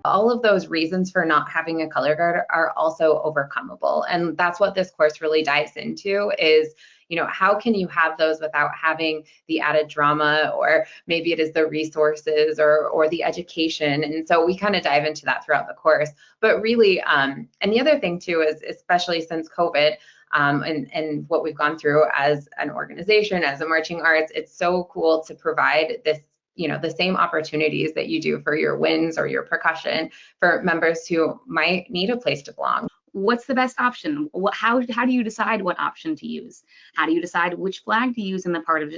all of those reasons for not having a color guard are also overcomable. And that's what this course really dives into is, how can you have those without having the added drama, or maybe it is the resources or the education. And so we kind of dive into that throughout the course. But really, and the other thing too is, especially since COVID, and what we've gone through as an organization, as a marching arts, it's so cool to provide this, the same opportunities that you do for your winds or your percussion for members who might need a place to belong. What's the best option? How do you decide what option to use? How do you decide which flag to use in the part of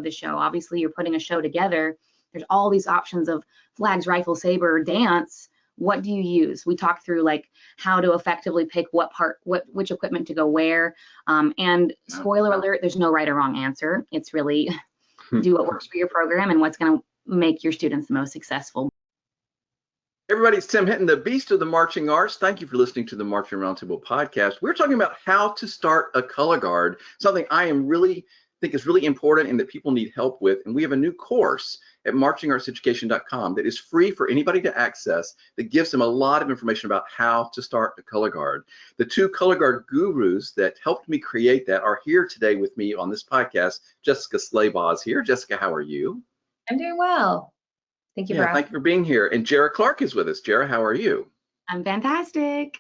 the show? Obviously, you're putting a show together. There's all these options of flags, rifle, saber, dance. What do you use? We talked through like how to effectively pick which equipment to go where. And spoiler alert, there's no right or wrong answer. It's really do what works for your program and what's going to make your students the most successful. Everybody, it's Tim Hinton, the Beast of the Marching Arts. Thank you for listening to the Marching Roundtable podcast. We're talking about how to start a color guard, something I think is really important and that people need help with. And we have a new course at marchingartseducation.com that is free for anybody to access, that gives them a lot of information about how to start a color guard. The two color guard gurus that helped me create that are here today with me on this podcast. Jessica Slaybaugh is here. Jessica, how are you? I'm doing well. Thank you for asking. Thank you for being here. And Jara Clark is with us. Jara, how are you? I'm fantastic.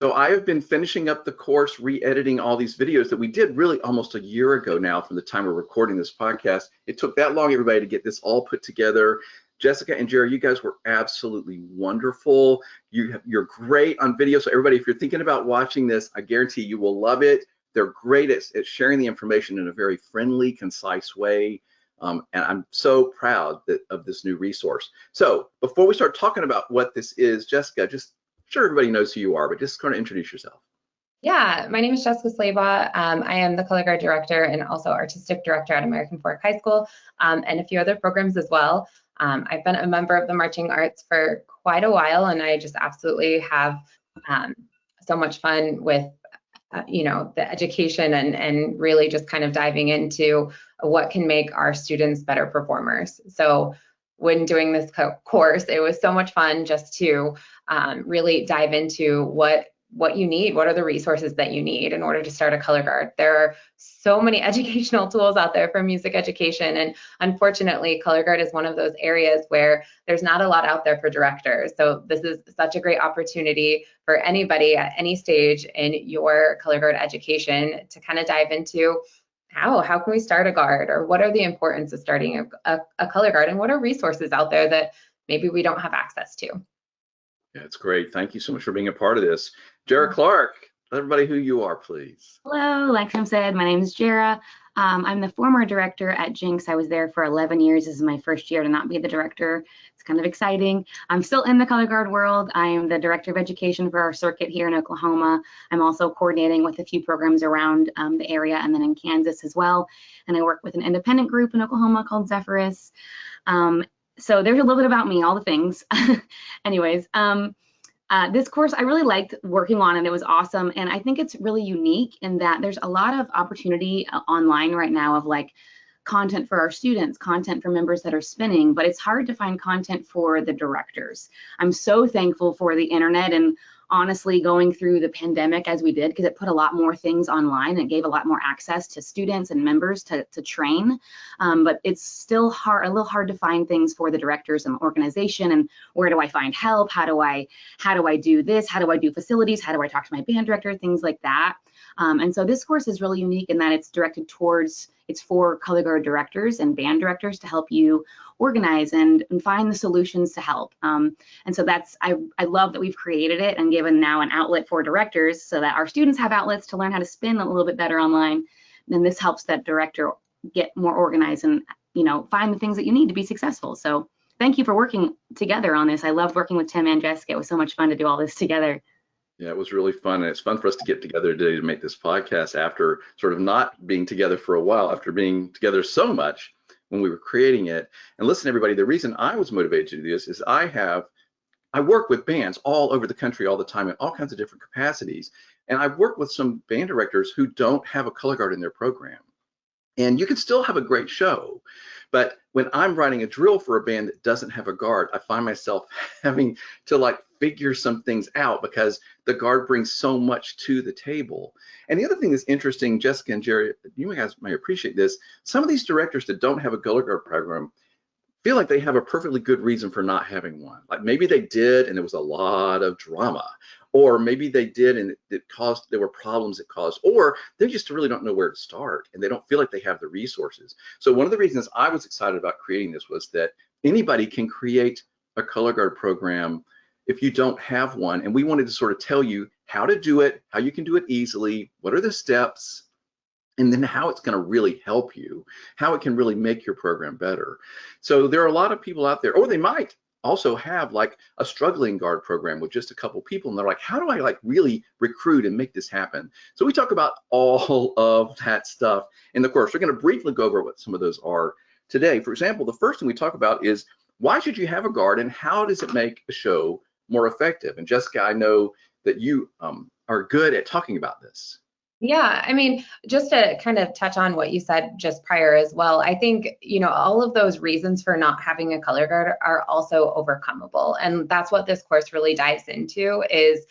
So I have been finishing up the course, re-editing all these videos that we did really almost a year ago now from the time we're recording this podcast. It took that long, everybody, to get this all put together. Jessica and Jara, you guys were absolutely wonderful. You're great on video. So everybody, if you're thinking about watching this, I guarantee you will love it. They're great at sharing the information in a very friendly, concise way. And I'm so proud of this new resource. So before we start talking about what this is, Jessica, just sure everybody knows who you are, but just kind of introduce yourself. Yeah, my name is Jessica Slaybaugh. I am the color guard director and also artistic director at American Fork High School, and a few other programs as well. I've been a member of the marching arts for quite a while, and I just absolutely have so much fun with the education and really just kind of diving into what can make our students better performers. So when doing this course, it was so much fun just to really dive into what you need, what are the resources that you need in order to start a color guard. There are so many educational tools out there for music education, and unfortunately, color guard is one of those areas where there's not a lot out there for directors. So this is such a great opportunity for anybody at any stage in your color guard education to kind of dive into how can we start a guard, or what are the importance of starting a color guard, and what are resources out there that maybe we don't have access to. Yeah, it's great. Thank you so much for being a part of this. Jara Clark, tell everybody who you are, please. Hello, like Tim said, my name is Jara. I'm the former director at Jinx. I was there for 11 years. This is my first year to not be the director. It's kind of exciting. I'm still in the color guard world. I'm the director of education for our circuit here in Oklahoma. I'm also coordinating with a few programs around the area and then in Kansas as well. And I work with an independent group in Oklahoma called Zephyrus. So there's a little bit about me, all the things. Anyways, this course I really liked working on, and it was awesome. And I think it's really unique in that there's a lot of opportunity online right now of like content for our students, content for members that are spinning, but it's hard to find content for the directors. I'm so thankful for the internet, and honestly going through the pandemic as we did, because it put a lot more things online and gave a lot more access to students and members to train. But it's still a little hard to find things for the directors and the organization, and where do I find help? How do I do this? How do I do facilities? How do I talk to my band director? Things like that. And so this course is really unique in that it's for color guard directors and band directors to help you organize and find the solutions to help. And so I love that we've created it and given now an outlet for directors so that our students have outlets to learn how to spin a little bit better online. Then this helps that director get more organized and find the things that you need to be successful. So thank you for working together on this. I loved working with Tim and Jessica. It was so much fun to do all this together. Yeah, it was really fun, and it's fun for us to get together today to make this podcast after sort of not being together for a while, after being together so much when we were creating it. And listen, everybody, the reason I was motivated to do this is I work with bands all over the country all the time in all kinds of different capacities. And I've worked with some band directors who don't have a color guard in their program. And you can still have a great show. But when I'm writing a drill for a band that doesn't have a guard, I find myself having to like figure some things out because the guard brings so much to the table. And the other thing that's interesting, Jessica and Jerry, you guys may appreciate this. Some of these directors that don't have a color guard program feel like they have a perfectly good reason for not having one. Like maybe they did and there was a lot of drama, or maybe they did and there were problems it caused, or they just really don't know where to start and they don't feel like they have the resources. So one of the reasons I was excited about creating this was that anybody can create a color guard program if you don't have one. And we wanted to sort of tell you how to do it, how you can do it easily, what are the steps, and then how it's going to really help you, how it can really make your program better. So there are a lot of people out there, or they might also have like a struggling guard program with just a couple people, and they're like, how do I like really recruit and make this happen? So we talk about all of that stuff. And of course, we're going to briefly go over what some of those are today. For example, the first thing we talk about is why should you have a guard and how does it make a show more effective? And Jessica, I know that you are good at talking about this. Yeah, I mean, just to kind of touch on what you said just prior as well, I think, all of those reasons for not having a color guard are also overcomable. And that's what this course really dives into is,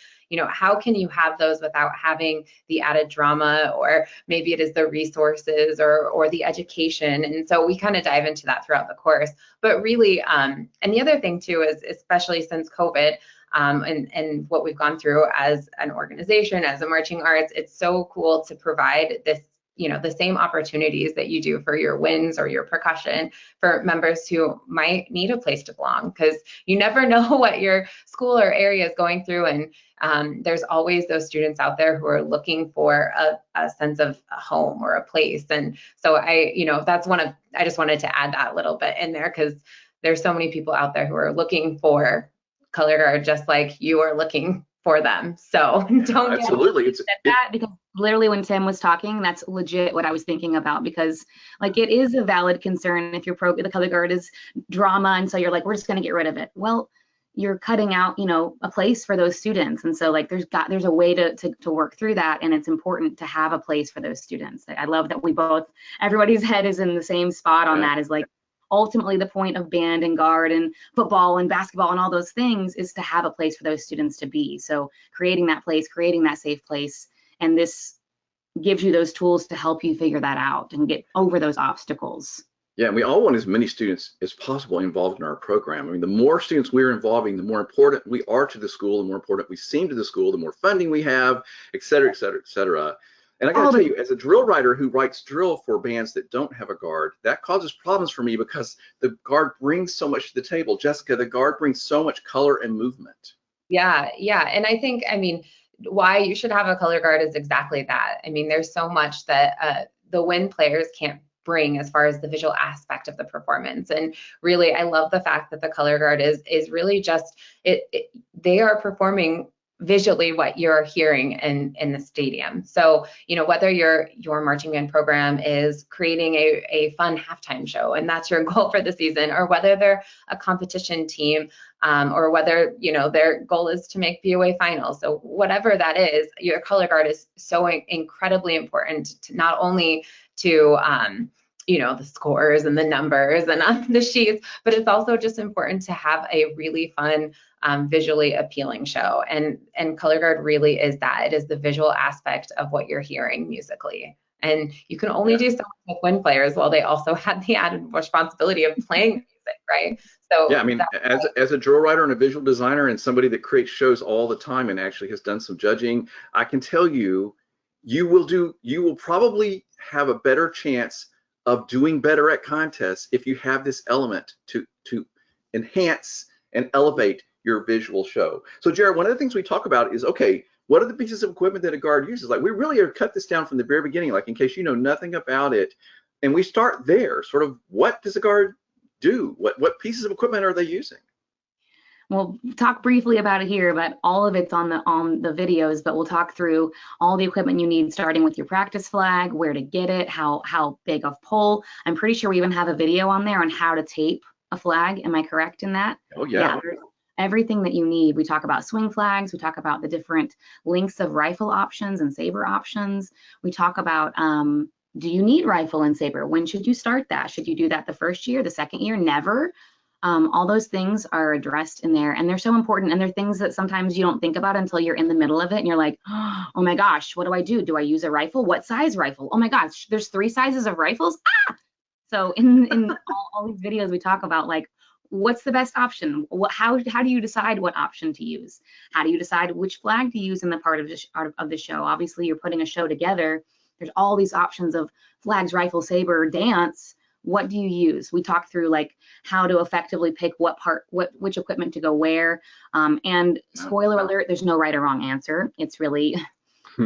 how can you have those without having the added drama, or maybe it is the resources or the education. And so we kind of dive into that throughout the course. But really, and the other thing too is, especially since COVID, and what we've gone through as an organization, as a marching arts, it's so cool to provide this, the same opportunities that you do for your winds or your percussion for members who might need a place to belong, because you never know what your school or area is going through. And there's always those students out there who are looking for a sense of a home or a place. And so I just wanted to add that little bit in there, because there's so many people out there who are looking for color guard just like you are looking for them. So don't absolutely get that, because literally when Tim was talking, that's legit what I was thinking about, because like it is a valid concern if the color guard is drama, and so you're like, we're just going to get rid of it. Well, you're cutting out, a place for those students, and so like there's a way to work through that, and it's important to have a place for those students. I love that everybody's head is in the same spot on that, is like, ultimately the point of band and guard and football and basketball and all those things is to have a place for those students to be. So creating that place, creating that safe place, and this gives you those tools to help you figure that out and get over those obstacles. Yeah, and we all want as many students as possible involved in our program. I mean, the more students we're involving, the more important we are to the school, the more important we seem to the school, the more funding we have, et cetera, et cetera, et cetera. And I got to tell you, as a drill writer who writes drill for bands that don't have a guard, that causes problems for me because the guard brings so much to the table. Jessica, the guard brings so much color and movement. Yeah. And I think, why you should have a color guard is exactly that. I mean, there's so much that the wind players can't bring as far as the visual aspect of the performance. And really, I love the fact that the color guard is really just, they are performing visually what you're hearing in the stadium. So, whether your marching band program is creating a fun halftime show, and that's your goal for the season, or whether they're a competition team, or whether, their goal is to make BOA finals. So whatever that is, your color guard is so incredibly important to not only to, the scores and the numbers and on the sheets, but it's also just important to have a really fun, visually appealing show. And color guard really is that. It is the visual aspect of what you're hearing musically. And you can only do so much with wind players, while they also had the added responsibility of playing music, right? So yeah, I mean, as a drill writer and a visual designer and somebody that creates shows all the time and actually has done some judging, I can tell you, you will probably have a better chance of doing better at contests if you have this element to enhance and elevate your visual show. So Jared, one of the things we talk about is, okay, what are the pieces of equipment that a guard uses? Like, we really have cut this down from the very beginning, like in case you know nothing about it. And we start there, sort of, what does a guard do? What pieces of equipment are they using? We'll talk briefly about it here, but all of it's on the videos, but we'll talk through all the equipment you need, starting with your practice flag, where to get it, how big of pole. I'm pretty sure we even have a video on there on how to tape a flag. Am I correct in that? Oh, yeah. Everything that you need. We talk about swing flags. We talk about the different lengths of rifle options and saber options. We talk about Do you need rifle and saber? When should you start that? Should you do that the first year, the second year? Never. All those things are addressed in there, and they're so important, and they're things that sometimes you don't think about until you're in the middle of it and you're like, oh my gosh, what do I do? Do I use a rifle? What size rifle? Oh my gosh, there's 3 sizes of rifles. So in all these videos we talk about, like, what's the best option? How do you decide what option to use? How do you decide which flag to use in the part of the show? Obviously, you're putting a show together. There's all these options of flags, rifle, saber, dance. What do you use? We talk through like how to effectively pick which equipment to go where. And spoiler alert, there's no right or wrong answer. It's really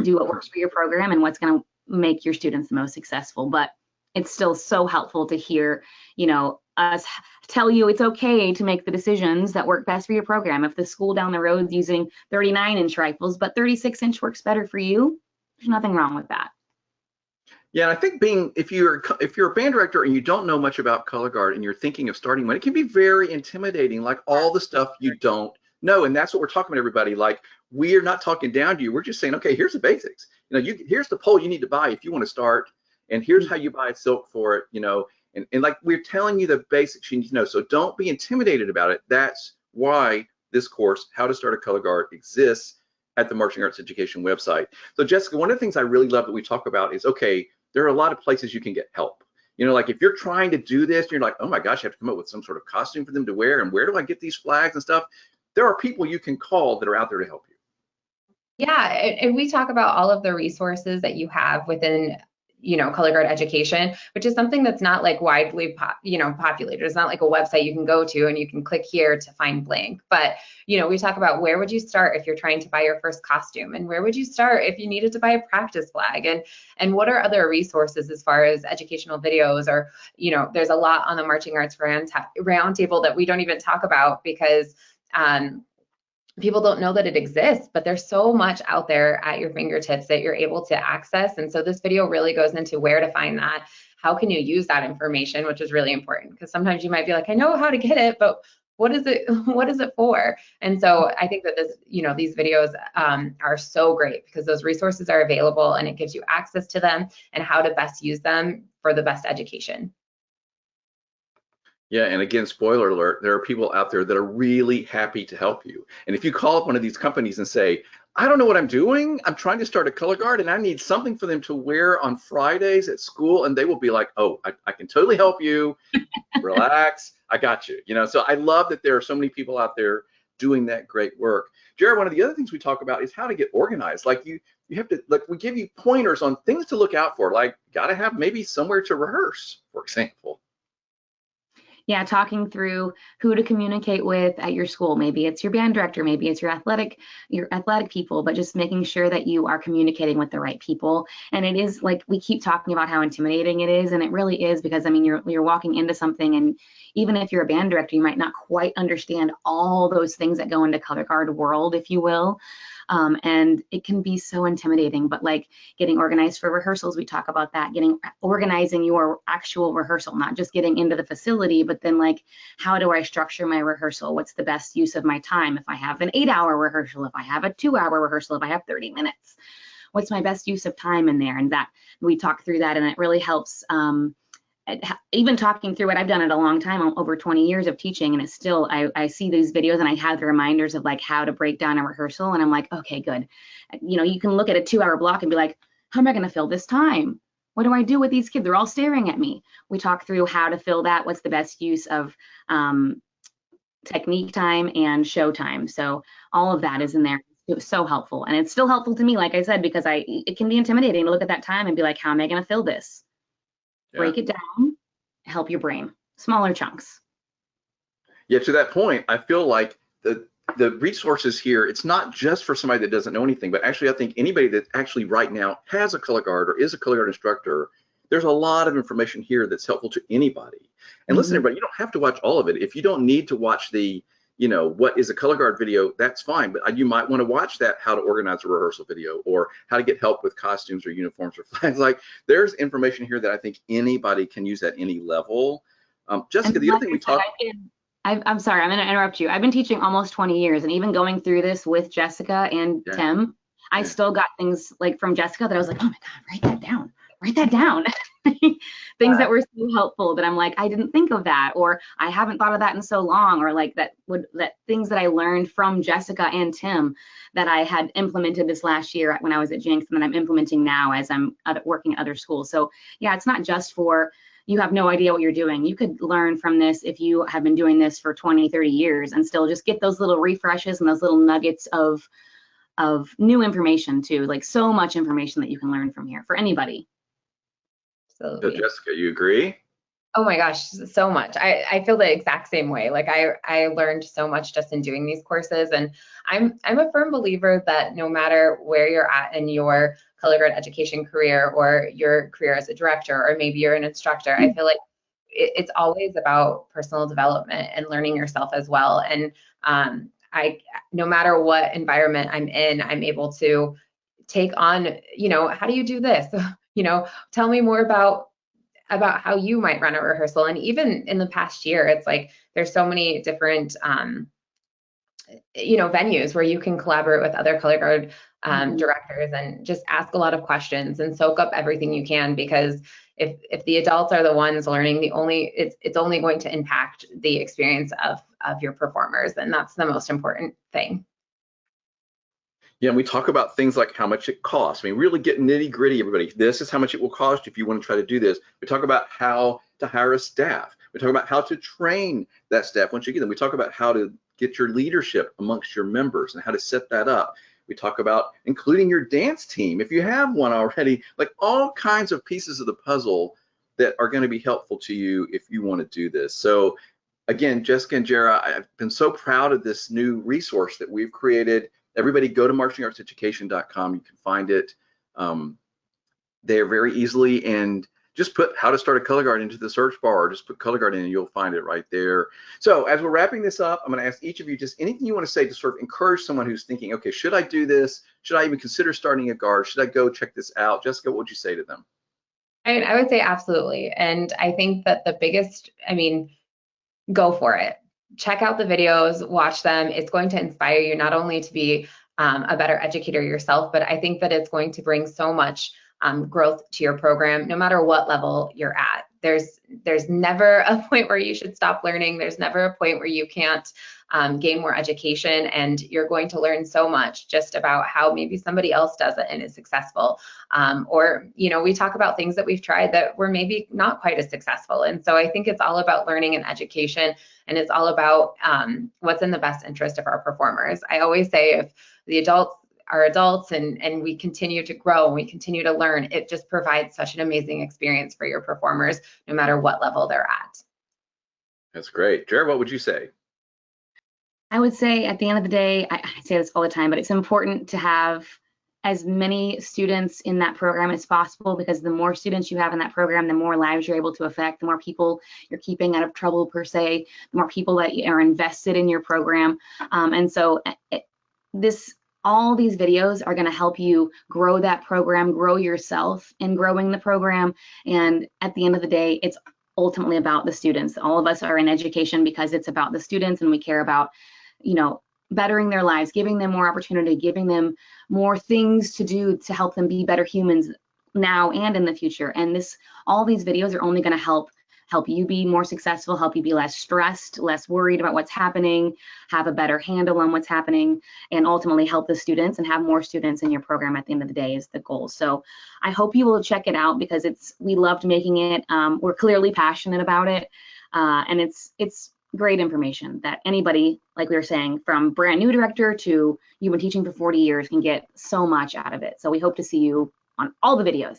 do what works for your program and what's going to make your students the most successful. But it's still so helpful to hear, us tell you it's okay to make the decisions that work best for your program. If the school down the road is using 39-inch rifles, but 36-inch works better for you, there's nothing wrong with that. Yeah, and I think if you're a band director and you don't know much about color guard and you're thinking of starting one, it can be very intimidating, like all the stuff you don't know. And that's what we're talking about, everybody. Like, we're not talking down to you. We're just saying, okay, here's the basics. Here's the pole you need to buy if you want to start, and here's how you buy silk for it. And like, we're telling you the basics you need to know. So don't be intimidated about it. That's why this course, How to Start a Color Guard, exists at the Marching Arts Education website. So Jessica, one of the things I really love that we talk about is, okay, there are a lot of places you can get help. Like if you're trying to do this, and you're like, oh my gosh, I have to come up with some sort of costume for them to wear, and where do I get these flags and stuff? There are people you can call that are out there to help you. Yeah, and we talk about all of the resources that you have within color guard education, which is something that's not like widely populated. It's not like a website you can go to and you can click here to find blank. But we talk about where would you start if you're trying to buy your first costume, and where would you start if you needed to buy a practice flag, and what are other resources as far as educational videos, or there's a lot on the Marching Arts Roundtable that we don't even talk about because people don't know that it exists, but there's so much out there at your fingertips that you're able to access. And so this video really goes into where to find that. How can you use that information, which is really important, because sometimes you might be like, I know how to get it, but what is it for? And so I think that these videos are so great because those resources are available and it gives you access to them and how to best use them for the best education. Yeah, and again, spoiler alert, there are people out there that are really happy to help you. And if you call up one of these companies and say, I don't know what I'm doing, I'm trying to start a color guard and I need something for them to wear on Fridays at school, and they will be like, oh, I can totally help you. Relax, I got you. So I love that there are so many people out there doing that great work. Jared, one of the other things we talk about is how to get organized. Like you have to, like, we give you pointers on things to look out for, like gotta have maybe somewhere to rehearse, for example. Yeah, talking through who to communicate with at your school. Maybe it's your band director, maybe it's your athletic people, but just making sure that you are communicating with the right people. And it is, like, we keep talking about how intimidating it is, and it really is, because I mean, you're walking into something, and even if you're a band director, you might not quite understand all those things that go into color guard world, if you will. And it can be so intimidating, but like getting organized for rehearsals, we talk about that, organizing your actual rehearsal, not just getting into the facility, but then like, how do I structure my rehearsal? What's the best use of my time? If I have an 8-hour rehearsal, if I have a 2-hour rehearsal, if I have 30 minutes, what's my best use of time in there? And that we talk through that, and it really helps. Even talking through it, I've done it a long time, over 20 years of teaching, and it's still, I see these videos and I have the reminders of like how to break down a rehearsal, and I'm like, okay, good. You can look at a 2-hour block and be like, how am I going to fill this time? What do I do with these kids? They're all staring at me. We talk through how to fill that, what's the best use of technique time and show time. So all of that is in there. It was so helpful, and it's still helpful to me, like I said, because it can be intimidating to look at that time and be like, how am I going to fill this? Yeah. Break it down, help your brain, smaller chunks. Yeah, to that point, I feel like the resources here, it's not just for somebody that doesn't know anything, but actually I think anybody that actually right now has a color guard or is a color guard instructor, there's a lot of information here that's helpful to anybody. And listen, everybody, you don't have to watch all of it. If you don't need to watch the, what is a color guard video, that's fine. But you might want to watch that how to organize a rehearsal video, or how to get help with costumes or uniforms or flags. Like, there's information here that I think anybody can use at any level. Jessica, the other thing we talked. I'm sorry, I'm going to interrupt you. I've been teaching almost 20 years, and even going through this with Jessica and Tim, I still got things like from Jessica that I was like, oh my God, write that down. write that down. Things that were so helpful that I'm like, I didn't think of that, or I haven't thought of that in so long, or like that things that I learned from Jessica and Tim that I had implemented this last year when I was at Jinx, and that I'm implementing now as I'm working at other schools. So yeah, it's not just for you have no idea what you're doing. You could learn from this if you have been doing this for 20, 30 years and still just get those little refreshes and those little nuggets of new information too. Like so much information that you can learn from here for anybody. So Jessica, you agree? Oh my gosh, so much. I feel the exact same way. Like I learned so much just in doing these courses, and I'm a firm believer that no matter where you're at in your color guard education career or your career as a director, or maybe you're an instructor, I feel like it's always about personal development and learning yourself as well. And no matter what environment I'm in, I'm able to take on, how do you do this? Tell me more about how you might run a rehearsal. And even in the past year, it's like there's so many different venues where you can collaborate with other color guard directors and just ask a lot of questions and soak up everything you can, because if the adults are the ones learning, it's only going to impact the experience of your performers, and that's the most important thing. Yeah, and we talk about things like how much it costs. I mean, really get nitty gritty, everybody. This is how much it will cost if you want to try to do this. We talk about how to hire a staff. We talk about how to train that staff once you get them. We talk about how to get your leadership amongst your members and how to set that up. We talk about including your dance team if you have one already, like all kinds of pieces of the puzzle that are going to be helpful to you if you want to do this. So again, Jessica and Jara, I've been so proud of this new resource that we've created. Everybody go to marchingartseducation.com. You can find it there very easily, and just put how to start a color guard into the search bar, or just put color guard in and you'll find it right there. So as we're wrapping this up, I'm going to ask each of you just anything you want to say to sort of encourage someone who's thinking, okay, should I do this? Should I even consider starting a guard? Should I go check this out? Jessica, what would you say to them? I would say absolutely. And I think that the biggest, go for it. Check out the videos, watch them. It's going to inspire you not only to be a better educator yourself, but I think that it's going to bring so much growth to your program, no matter what level you're at. There's never a point where you should stop learning. There's never a point where you can't gain more education, and you're going to learn so much just about how maybe somebody else does it and is successful. Or we talk about things that we've tried that were maybe not quite as successful. And so I think it's all about learning and education, and it's all about what's in the best interest of our performers. I always say if the adults are adults and we continue to grow and we continue to learn, it just provides such an amazing experience for your performers, no matter what level they're at. That's great. Jared, what would you say? I would say at the end of the day, I say this all the time, but it's important to have as many students in that program as possible, because the more students you have in that program, the more lives you're able to affect, the more people you're keeping out of trouble per se, the more people that are invested in your program. And so all these videos are going to help you grow that program, grow yourself in growing the program. And at the end of the day, it's ultimately about the students. All of us are in education because it's about the students, and we care about, bettering their lives, giving them more opportunity, giving them more things to do to help them be better humans now and in the future. And all these videos are only going to help you be more successful, help you be less stressed, less worried about what's happening, have a better handle on what's happening, and ultimately help the students and have more students in your program at the end of the day is the goal. So I hope you will check it out, because we loved making it. We're clearly passionate about it, and it's great information that anybody, like we were saying, from brand new director to you've been teaching for 40 years can get so much out of it. So we hope to see you on all the videos.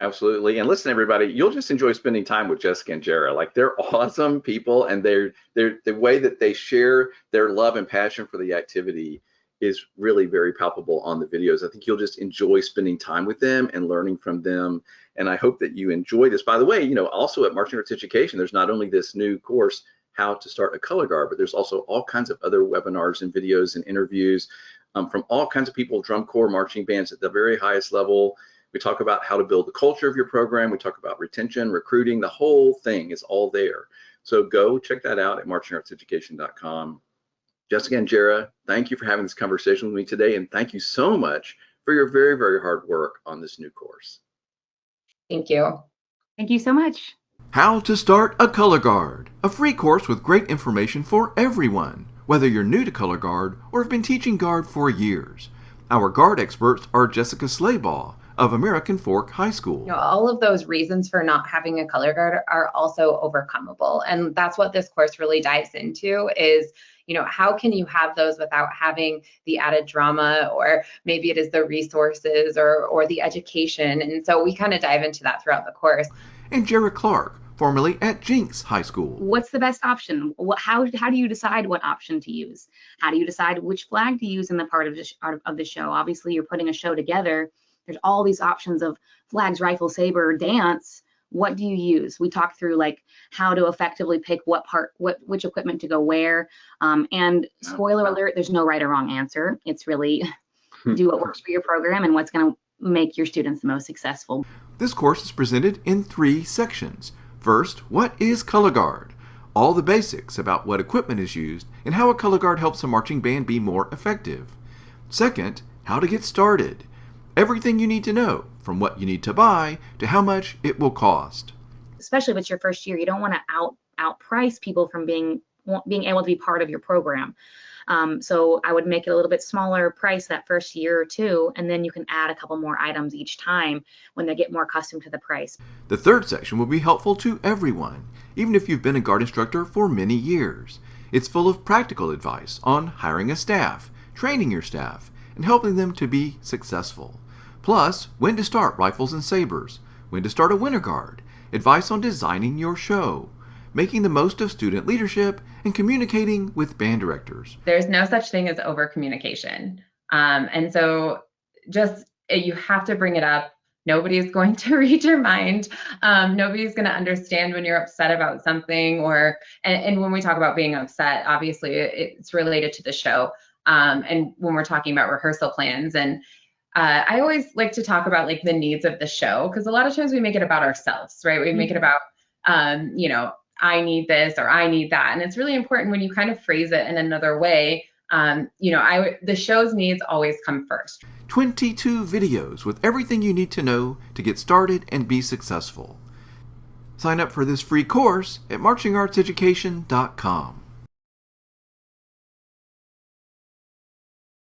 Absolutely. And listen, everybody, you'll just enjoy spending time with Jessica and Jara. Like, they're awesome people, and they're the way that they share their love and passion for the activity is really very palpable on the videos. I think you'll just enjoy spending time with them and learning from them. And I hope that you enjoy this. By the way, also at Marching Arts Education, there's not only this new course, How to Start a Color Guard, but there's also all kinds of other webinars and videos and interviews from all kinds of people, drum corps, marching bands at the very highest level. We talk about how to build the culture of your program. We talk about retention, recruiting, the whole thing is all there. So go check that out at marchingartseducation.com. Jessica and Jara, thank you for having this conversation with me today, and thank you so much for your very, very hard work on this new course. Thank you. Thank you so much. How to Start a Color Guard, a free course with great information for everyone, whether you're new to Color Guard or have been teaching Guard for years. Our Guard experts are Jessica Slaybaugh of American Fork High School. All of those reasons for not having a color guard are also overcomable. And that's what this course really dives into is, how can you have those without having the added drama, or maybe it is the resources or the education. And so we kind of dive into that throughout the course. And Jared Clark, formerly at Jinx High School. What's the best option? How do you decide what option to use? How do you decide which flag to use in the part of the show? Obviously, you're putting a show together. There's all these options of flags, rifle, saber, dance. What do you use? We talked through like how to effectively pick which equipment to go where. And spoiler alert, there's no right or wrong answer. It's really do what works for your program and what's going to make your students the most successful. This course is presented in 3 sections. First, what is color guard? All the basics about what equipment is used and how a color guard helps a marching band be more effective. Second, how to get started. Everything you need to know, from what you need to buy to how much it will cost. Especially if it's your first year, you don't want to outprice people from being able to be part of your program. So I would make it a little bit smaller price that first year or two, and then you can add a couple more items each time when they get more accustomed to the price. The third section will be helpful to everyone, even if you've been a Guard instructor for many years. It's full of practical advice on hiring a staff, training your staff, and helping them to be successful. Plus, when to start rifles and sabers, when to start a winter guard, advice on designing your show, making the most of student leadership, and communicating with band directors. There's no such thing as over communication. And so you have to bring it up. Nobody's going to read your mind. Nobody's going to understand when you're upset about something, and when we talk about being upset, obviously it's related to the show. And when we're talking about rehearsal plans, and I always like to talk about like the needs of the show, because a lot of times we make it about ourselves, right? We make it about, I need this or I need that. And it's really important when you kind of phrase it in another way. The show's needs always come first. 22 videos with everything you need to know to get started and be successful. Sign up for this free course at marchingartseducation.com.